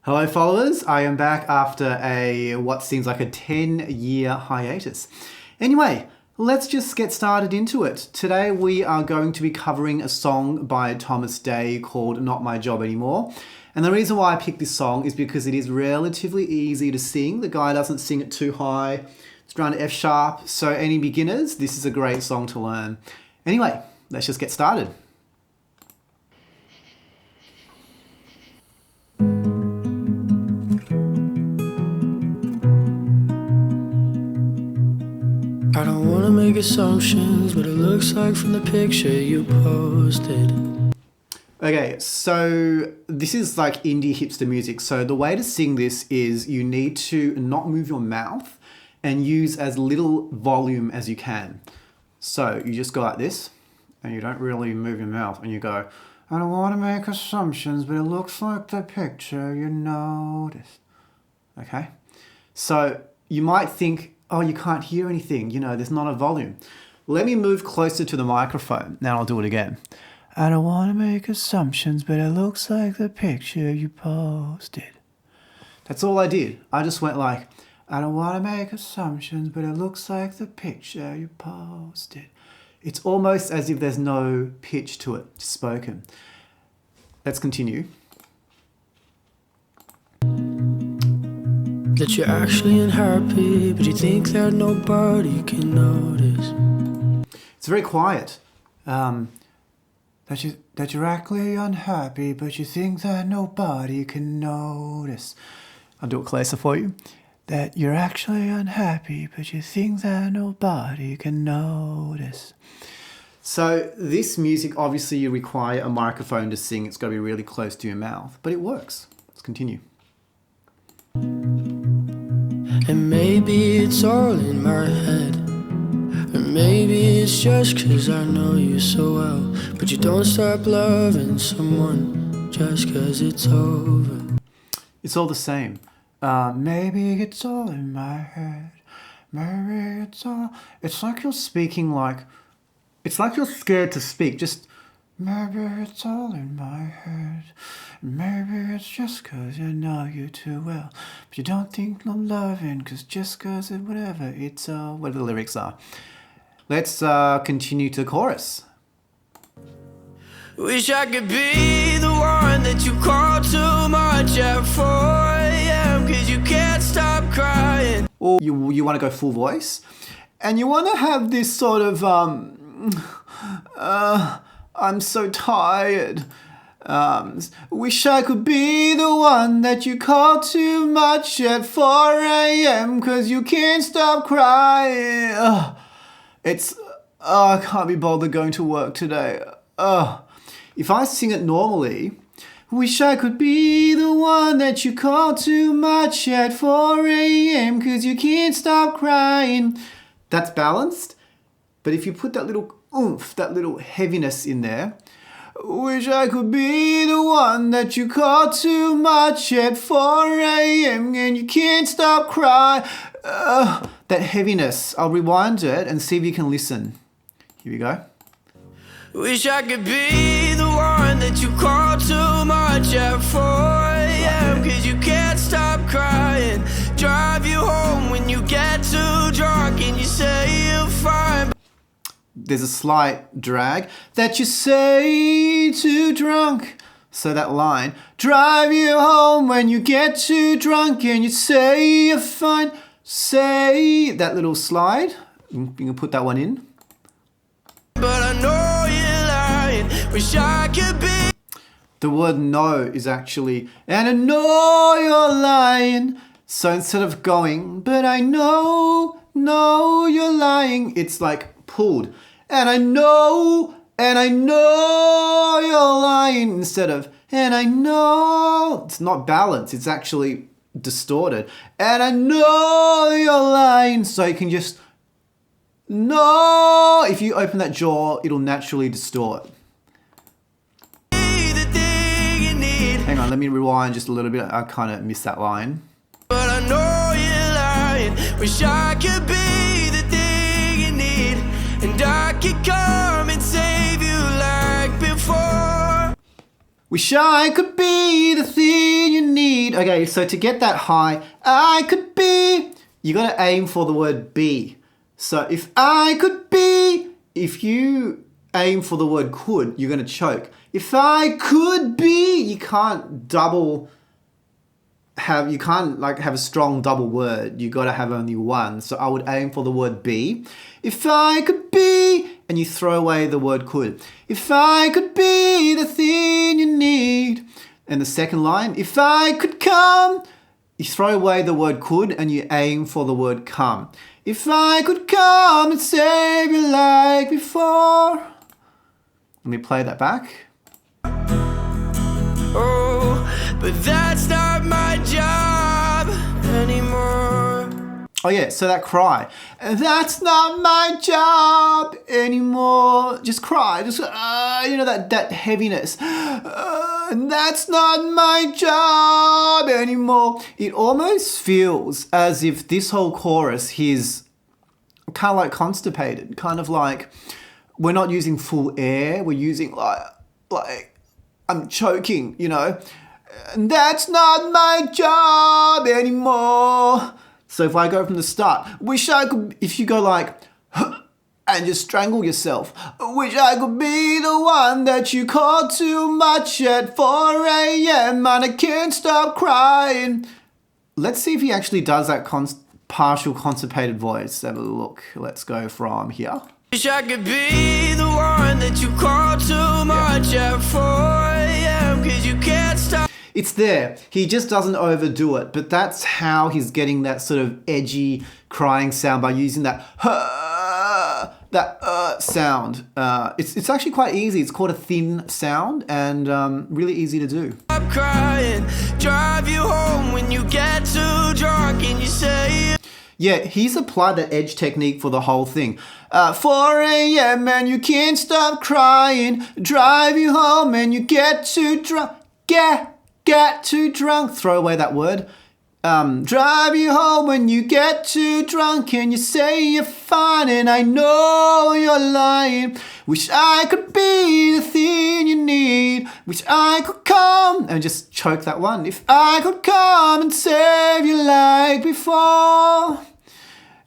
Hello followers, I am back after what seems like a 10-year hiatus. Anyway, let's just get started into it. Today we are going to be covering a song by Thomas Day called Not My Job Anymore. And the reason why I picked this song is because it is relatively easy to sing. The guy doesn't sing it too high. It's around F sharp, so any beginners, this is a great song to learn. Anyway, let's just get started. I don't wanna make assumptions, but it looks like from the picture you posted. Okay, so this is like indie hipster music. So the way to sing this is you need to not move your mouth and use as little volume as you can. So you just go like this and you don't really move your mouth and you go, I don't want to make assumptions, but it looks like the picture you noticed. Okay, so you might think, oh, you can't hear anything, there's not a volume. Let me move closer to the microphone. Now I'll do it again. I don't want to make assumptions, but it looks like the picture you posted. That's all I did. I just went like, I don't want to make assumptions, but it looks like the picture you posted. It's almost as if there's no pitch to it, spoken. Let's continue. That you're actually unhappy, but you think that nobody can notice. It's very quiet. That you're actually unhappy, but you think that nobody can notice. I'll do it closer for you. That you're actually unhappy, but you think that nobody can notice. So this music, obviously you require a microphone to sing. It's got to be really close to your mouth, but it works. Let's continue. And maybe it's all in my head, or maybe it's just 'cause I know you so well. But you don't stop loving someone just 'cause it's over. It's all the same. Maybe it's all in my head. Maybe it's like you're speaking it's like you're scared to speak. Just, maybe it's all in my head. Maybe it's just 'cause I know you too well. But you don't think I'm loving 'cause just 'cause it, whatever, it's, whatever the lyrics are. Let's continue to the chorus. Wish I could be the one that you call too much at 4 a.m. 'cause you can't stop crying. Or you want to go full voice. And you want to have this sort of, I'm so tired. Wish I could be the one that you call too much at 4 a.m. 'cause you can't stop crying. I can't be bothered going to work today. If I sing it normally, wish I could be the one that you call too much at 4 a.m. 'cause you can't stop crying. That's balanced. But if you put that little oomph, that little heaviness in there, wish I could be the one that you call too much at 4 a.m. and you can't stop crying. That heaviness. I'll rewind it and see if you can listen. Here we go. Wish I could be the one that you call too much at 4 a.m. 'cause you can't stop crying. Drive you home when you get too drunk and you say you're fine. There's a slight drag. That you say too drunk. So that line, drive you home when you get too drunk and you say you're fine. Say that little slide. You can put that one in. But I know you're lying. Wish I could be. The word no is actually, and I know you're lying. So instead of going, but I know you're lying, it's like pulled. And I know you're lying, instead of, and I know. It's not balanced, it's actually distorted. And I know you're lying, so you can just, no. If you open that jaw, it'll naturally distort. Hang on, let me rewind just a little bit. I kind of missed that line. But I know you're lying. Wish I could be the thing you need, and I could come and save you like before. Wish I could be the thing you need. Okay, so to get that high, I could be, you got to aim for the word be. So if I could be, if you aim for the word could, you're going to choke. If I could be, you can't have a strong double word. You got to have only one. So I would aim for the word be. If I could be, and you throw away the word could. If I could be the thing you need. And the second line, if I could come, you throw away the word could and you aim for the word come. If I could come and save you like before. Let me play that back. Oh, but that's not my job anymore. Oh yeah, so that cry. That's not my job anymore. Just cry. Just, that heaviness. That's not my job anymore. It almost feels as if this whole chorus, he's kind of like constipated. Kind of like we're not using full air. We're using like I'm choking, That's not my job anymore. So if I go from the start, wish I could, if you go like, and just strangle yourself. Wish I could be the one that you call too much at 4 a.m. and I can't stop crying. Let's see if he actually does that partial constipated voice. Have a look. Let's go from here. Wish I could be the one that you call too much at 4 a.m. cause you can't stop. It's there. He just doesn't overdo it. But that's how he's getting that sort of edgy crying sound by using that sound. It's actually quite easy. It's called a thin sound and really easy to do. I'm crying, drive you home when you get too drunk and you say. Yeah, he's applied that edge technique for the whole thing. 4 a.m. and you can't stop crying. Drive you home and you get too drunk. Get too drunk. Throw away that word. Drive you home when you get too drunk and you say you're fine and I know you're lying. Wish I could be the thing you need. Wish I could come and just choke that one. If I could come and save you like before.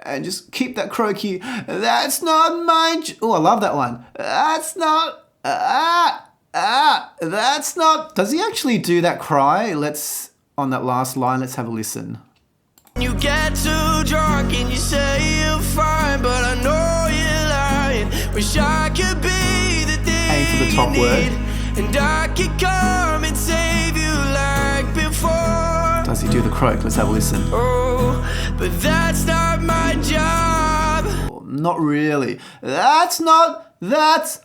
And just keep that croaky. That's not my... Oh, I love that one. That's not... That's not... Does he actually do that cry? On that last line, let's have a listen. You get too drunk and you say you're fine, but I know you're lying. Wish I could be the thing aim for the top word. And I could come and save you like before. Does he do the croak? Let's have a listen. Oh, but that's not my job. Not really. That's not. There's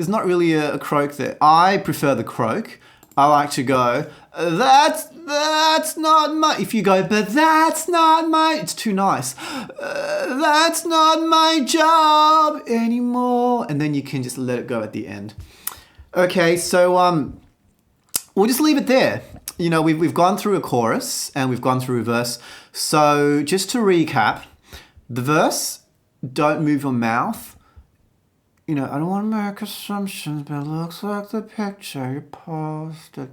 not really a croak there. I prefer the croak. I like to go, that's not my, if you go, but that's not my, it's too nice. That's not my job anymore. And then you can just let it go at the end. Okay, so we'll just leave it there. We've gone through a chorus and we've gone through a verse. So just to recap, the verse, don't move your mouth. I don't want to make assumptions, but it looks like the picture you posted.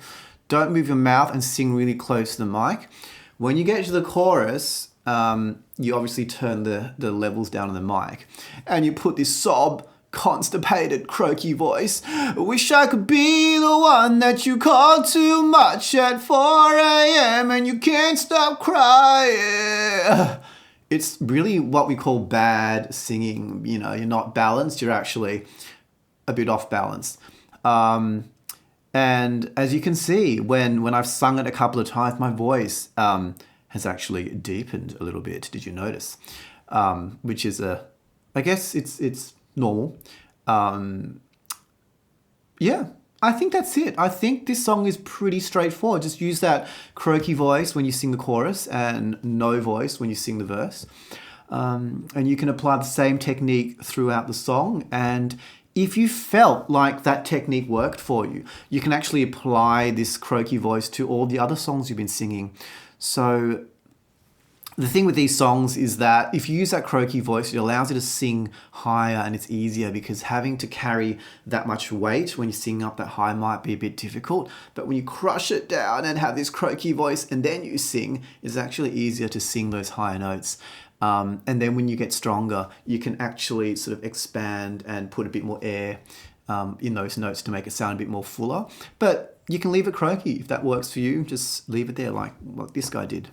Don't move your mouth and sing really close to the mic. When you get to the chorus, you obviously turn the levels down on the mic. And you put this sob, constipated, croaky voice. Wish I could be the one that you call too much at 4 a.m. and you can't stop crying. It's really what we call bad singing. You're not balanced. You're actually a bit off balance. And as you can see, when I've sung it a couple of times, my voice has actually deepened a little bit. Did you notice? Which is I guess it's normal. Yeah. I think that's it. I think this song is pretty straightforward. Just use that croaky voice when you sing the chorus and no voice when you sing the verse. And you can apply the same technique throughout the song. And if you felt like that technique worked for you, you can actually apply this croaky voice to all the other songs you've been singing. So The thing with these songs is that if you use that croaky voice, it allows you to sing higher, and it's easier because having to carry that much weight when you sing up that high might be a bit difficult. But when you crush it down and have this croaky voice and then you sing, it's actually easier to sing those higher notes. And then when you get stronger, you can actually sort of expand and put a bit more air in those notes to make it sound a bit more fuller. But you can leave it croaky if that works for you. Just leave it there like what this guy did.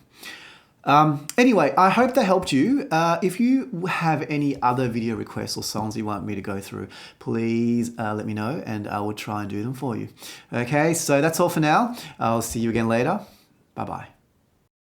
Anyway, I hope that helped you. If you have any other video requests or songs you want me to go through, please let me know and I will try and do them for you. Okay, so that's all for now. I'll see you again later. Bye-bye.